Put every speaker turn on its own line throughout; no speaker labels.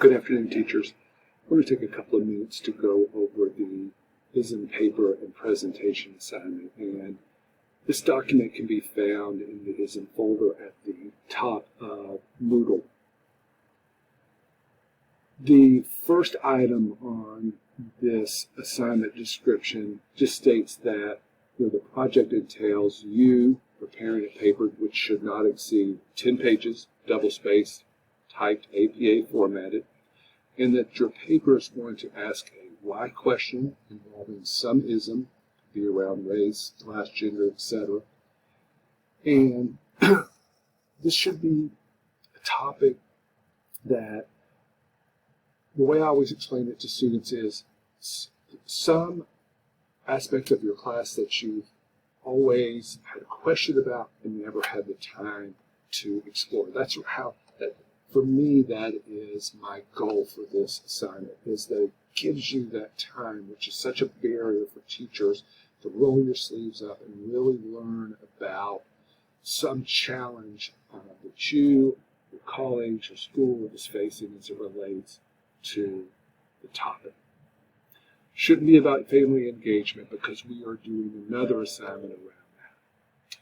Good afternoon, teachers. I want to take a couple of minutes to go over the ISM paper and presentation assignment. And this document can be found in the ISM folder at the top of Moodle. The first item on this assignment description just states that the project entails you preparing a paper which should not exceed 10 pages, double-spaced, typed, APA formatted, and that your paper is going to ask a why question involving some ism, be around race, class, gender, etc. And this should be a topic that, the way I always explain it to students is some aspect of your class that you've always had a question about and never had the time to explore. That's how, for me, that is my goal for this assignment, is that it gives you that time, which is such a barrier for teachers, to roll your sleeves up and really learn about some challenge that you, your colleagues, your school is facing as it relates to the topic. Shouldn't be about family engagement because we are doing another assignment around that.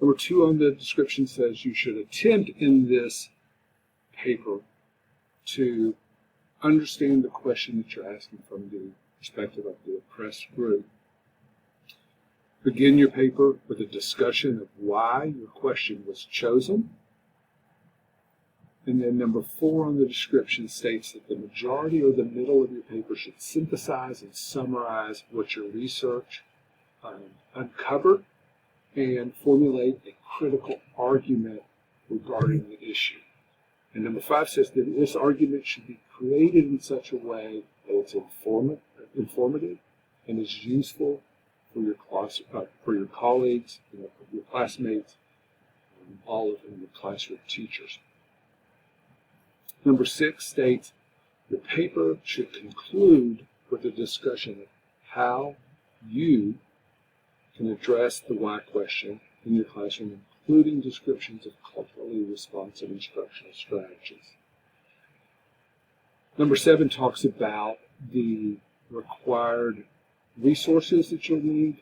Number 2 on the description says you should attempt in this paper to understand the question that you're asking from the perspective of the oppressed group. Begin your paper with a discussion of why your question was chosen. And then number 4 on the description states that the majority or the middle of your paper should synthesize and summarize what your research uncovered and formulate a critical argument regarding the issue. And number 5 says that this argument should be created in such a way that it's informative and is useful for your class, for your colleagues, for your classmates, all of your classroom teachers. Number 6 states the paper should conclude with a discussion of how you can address the why question in your classroom, including descriptions of culturally responsive instructional strategies. Number 7 talks about the required resources that you'll need,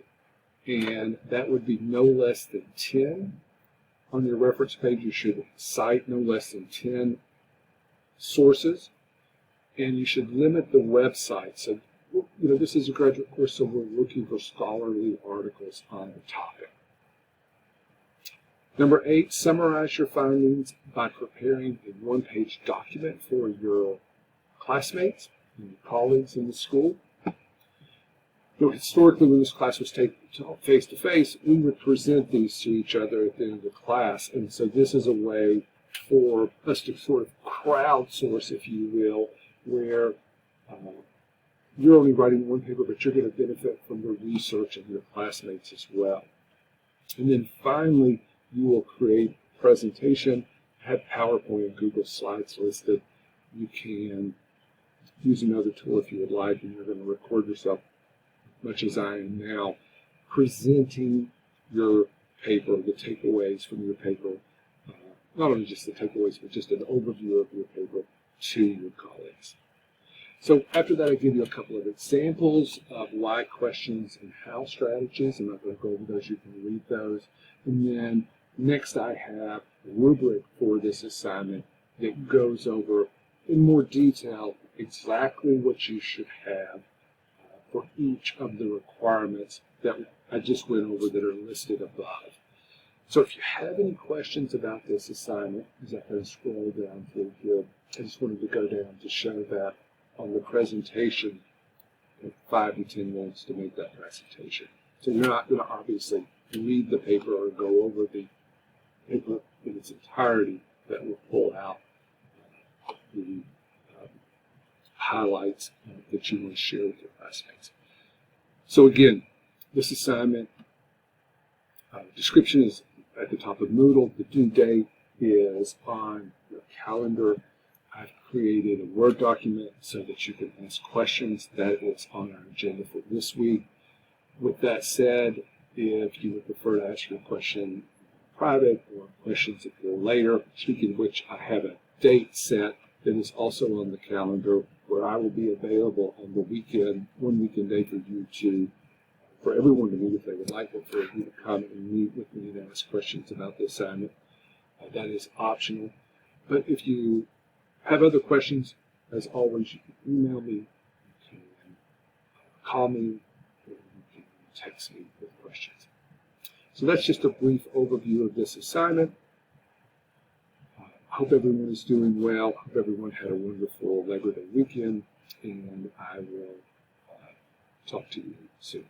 and that would be no less than 10. On your reference page, you should cite no less than 10 sources, and you should limit the website. So, this is a graduate course, so we're looking for scholarly articles on the topic. Number 8, summarize your findings by preparing a one-page document for your classmates and your colleagues in the school. Historically, when this class was taken face-to-face, we would present these to each other at the end of the class, and so this is a way for us to sort of crowdsource, if you will, where you're only writing one paper, but you're going to benefit from the research of your classmates as well. And then finally, you will create a presentation, have PowerPoint and Google Slides listed. You can use another tool if you would like, and you're going to record yourself, much as I am now, presenting your paper, the takeaways from your paper, not only just the takeaways, but just an overview of your paper to your colleagues. So after that, I give you a couple of examples of why questions and how strategies. I'm not going to go over those. You can read those. And then next, I have a rubric for this assignment that goes over in more detail exactly what you should have for each of the requirements that I just went over that are listed above. So if you have any questions about this assignment, as I kind of scroll down through here, I just wanted to go down to show that on the presentation, 5 to 10 minutes to make that presentation. So you're not going to obviously read the paper or go over the paper in its entirety. That will pull out the highlights that you want to share with your classmates. So again, this assignment description is at the top of Moodle. The due date is on your calendar. I've created a Word document so that you can ask questions. That is on our agenda for this week. With that said, if you would prefer to ask your question private or questions that go later, speaking of which, I have a date set that is also on the calendar, where I will be available on the weekend, one weekend day for everyone to meet if they would like, or for you to come and meet with me and ask questions about the assignment. That is optional. But if you have other questions, as always, you can email me, you can call me, or you can text me with questions. So that's just a brief overview of this assignment. I hope everyone is doing well. I hope everyone had a wonderful Labor Day weekend, and I will talk to you soon.